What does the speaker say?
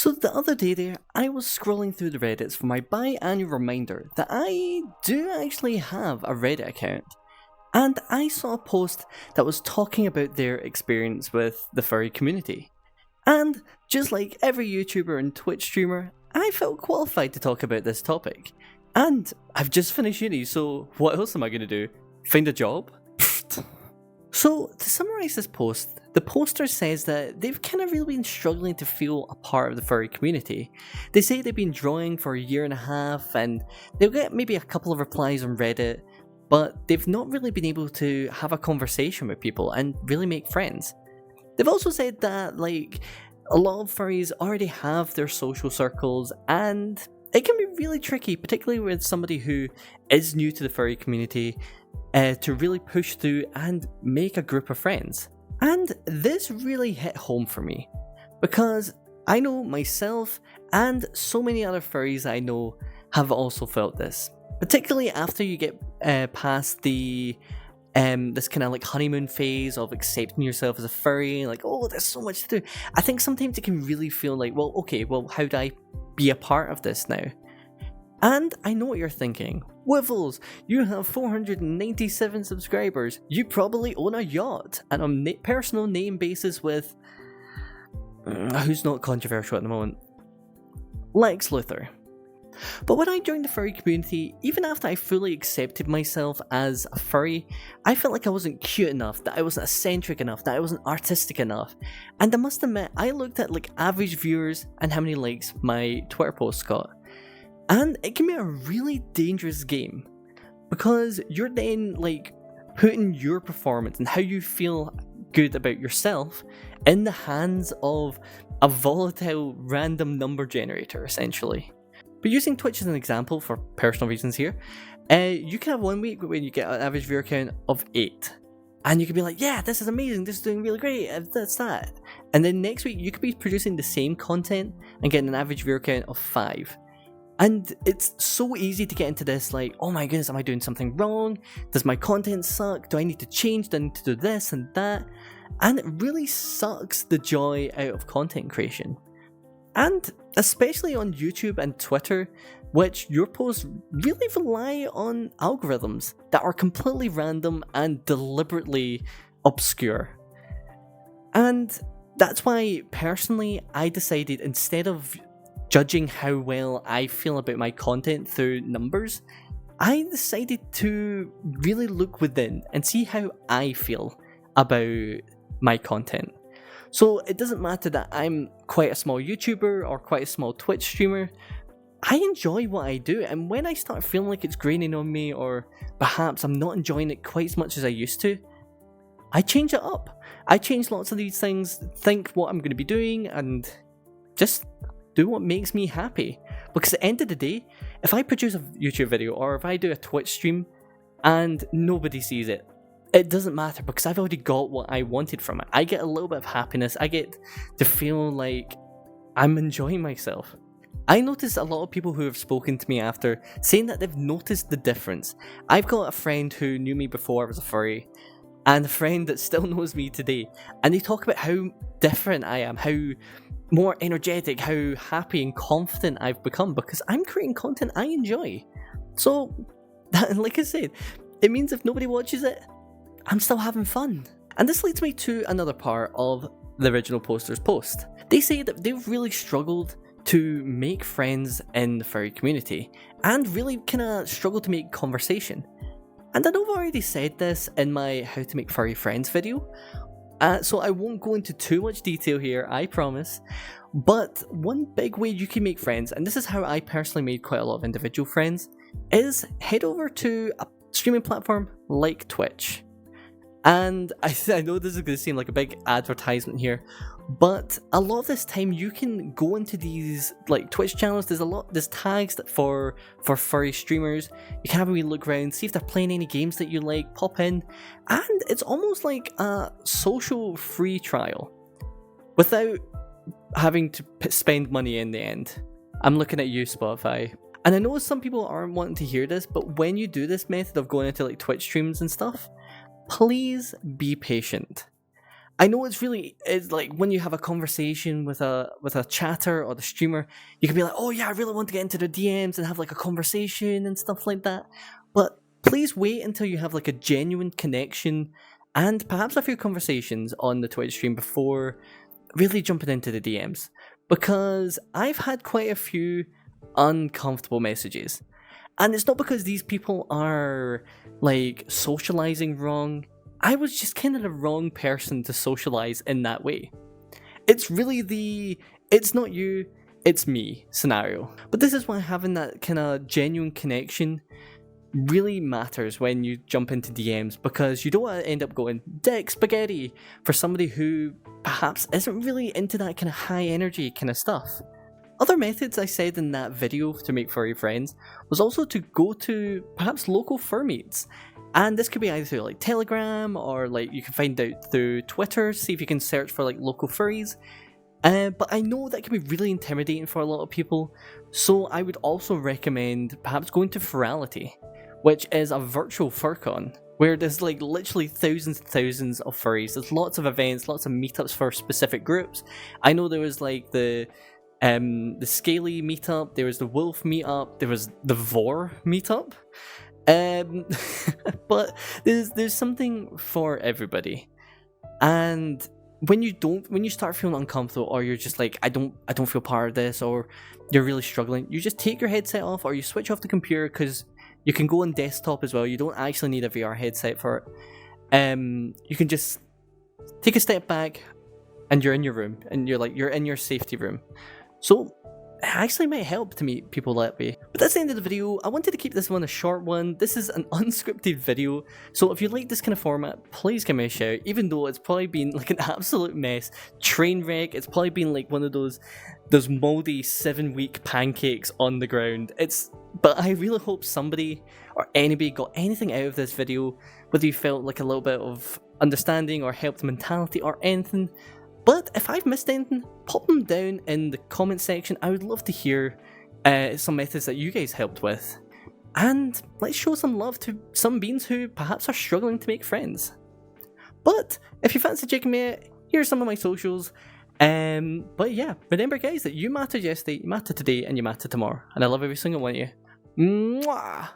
So the other day there, I was scrolling through the Reddits for my biannual reminder that I do actually have a Reddit account. And I saw a post that was talking about their experience with the furry community. And just like every YouTuber and Twitch streamer, I felt qualified to talk about this topic. And I've just finished uni, so what else am I going to do? Find a job? So, to summarise this post, the poster says that they've kind of really been struggling to feel a part of the furry community. They say they've been drawing for a year and a half, and they'll get maybe a couple of replies on Reddit, but they've not really been able to have a conversation with people and really make friends. They've also said that, a lot of furries already have their social circles, and it can be really tricky, particularly with somebody who is new to the furry community, to really push through and make a group of friends. And this really hit home for me, because I know myself and so many other furries I know have also felt this. Particularly after you get past the this kind of honeymoon phase of accepting yourself as a furry, oh, there's so much to do. I think sometimes it can really feel like, how do I be a part of this now? And I know what you're thinking. Wiffles, you have 497 subscribers. You probably own a yacht and on a personal name basis with who's not controversial at the moment? Lex Luthor. But when I joined the furry community, even after I fully accepted myself as a furry, I felt like I wasn't cute enough, that I wasn't eccentric enough, that I wasn't artistic enough. And I must admit, I looked at average viewers and how many likes my Twitter posts got. And it can be a really dangerous game, because you're then putting your performance and how you feel good about yourself in the hands of a volatile random number generator, essentially. But using Twitch as an example for personal reasons here, you can have 1 week when you get an average viewer count of 8. And you can be like, yeah, this is amazing, this is doing really great, that's that. And then next week you could be producing the same content and getting an average viewer count of 5. And it's so easy to get into this, oh my goodness, am I doing something wrong? Does my content suck? Do I need to change? Do I need to do this and that? And it really sucks the joy out of content creation. And especially on YouTube and Twitter, which your posts really rely on algorithms that are completely random and deliberately obscure. And that's why, personally, I decided, instead of judging how well I feel about my content through numbers, I decided to really look within and see how I feel about my content. So it doesn't matter that I'm quite a small YouTuber or quite a small Twitch streamer. I enjoy what I do, and when I start feeling like it's graining on me, or perhaps I'm not enjoying it quite as much as I used to, I change it up. I change lots of these things, think what I'm going to be doing, and just do what makes me happy. Because at the end of the day, if I produce a YouTube video or if I do a Twitch stream and nobody sees it, it doesn't matter, because I've already got what I wanted from it. I get a little bit of happiness. I get to feel like I'm enjoying myself. I noticed a lot of people who have spoken to me after saying that they've noticed the difference. I've got a friend who knew me before I was a furry, and a friend that still knows me today, and they talk about how different I am, how more energetic, how happy and confident I've become, because I'm creating content I enjoy. So, like I said, it means if nobody watches it, I'm still having fun. And this leads me to another part of the original poster's post. They say that they've really struggled to make friends in the furry community, and really kind of struggled to make conversation. And I know I've already said this in my How to Make Furry Friends video, so I won't go into too much detail here, I promise. But one big way you can make friends, and this is how I personally made quite a lot of individual friends, is head over to a streaming platform like Twitch. And I know this is going to seem like a big advertisement here, but a lot of this time you can go into these Twitch channels. There's tags that for furry streamers. You can have a wee look around, see if they're playing any games that you like, pop in, and it's almost like a social free trial without having to spend money in the end. I'm looking at you, Spotify. And I know some people aren't wanting to hear this, but when you do this method of going into Twitch streams and stuff, please be patient. I know it's like when you have a conversation with a chatter or the streamer, you can be like, oh yeah, I really want to get into the DMs and have like a conversation and stuff like that. But please wait until you have like a genuine connection and perhaps a few conversations on the Twitch stream before really jumping into the DMs. Because I've had quite a few uncomfortable messages. And it's not because these people are like socializing wrong. I was just kind of the wrong person to socialize in that way. It's really the it's not you, it's me scenario. But this is why having that kind of genuine connection really matters when you jump into DMs, because you don't want to end up going dick spaghetti for somebody who perhaps isn't really into that kind of high energy kind of stuff. Other methods I said in that video to make furry friends was also to go to perhaps local fur meets. And this could be either through like Telegram, or like you can find out through Twitter, see if you can search for like local furries. But I know that can be really intimidating for a lot of people, so I would also recommend perhaps going to Furality, which is a virtual FurCon, where there's like literally thousands and thousands of furries. There's lots of events, lots of meetups for specific groups. I know there was like the Scaly meetup, there was the Wolf meetup, there was the Vor meetup. But there's something for everybody. And when you start feeling uncomfortable, or you're just like, I don't feel part of this, or you're really struggling, you just take your headset off, or you switch off the computer, because you can go on desktop as well. You don't actually need a VR headset for it. You can just take a step back, and you're in your room, and you're in your safety room. So it actually might help to meet people that way. But that's the end of the video. I wanted to keep this one a short one. This is an unscripted video, so if you like this kind of format, please give me a shout. Even though it's probably been like an absolute mess, train wreck, it's probably been like one of those moldy 7-week pancakes on the ground. But I really hope somebody or anybody got anything out of this video, whether you felt like a little bit of understanding or helped mentality or anything. But if I've missed anything, pop them down in the comment section. I would love to hear some methods that you guys helped with. And let's show some love to some beings who perhaps are struggling to make friends. But if you fancy checking me out, here's some of my socials. But yeah, remember guys that you mattered yesterday, you matter today, and you matter tomorrow. And I love every single one of you. Mwah!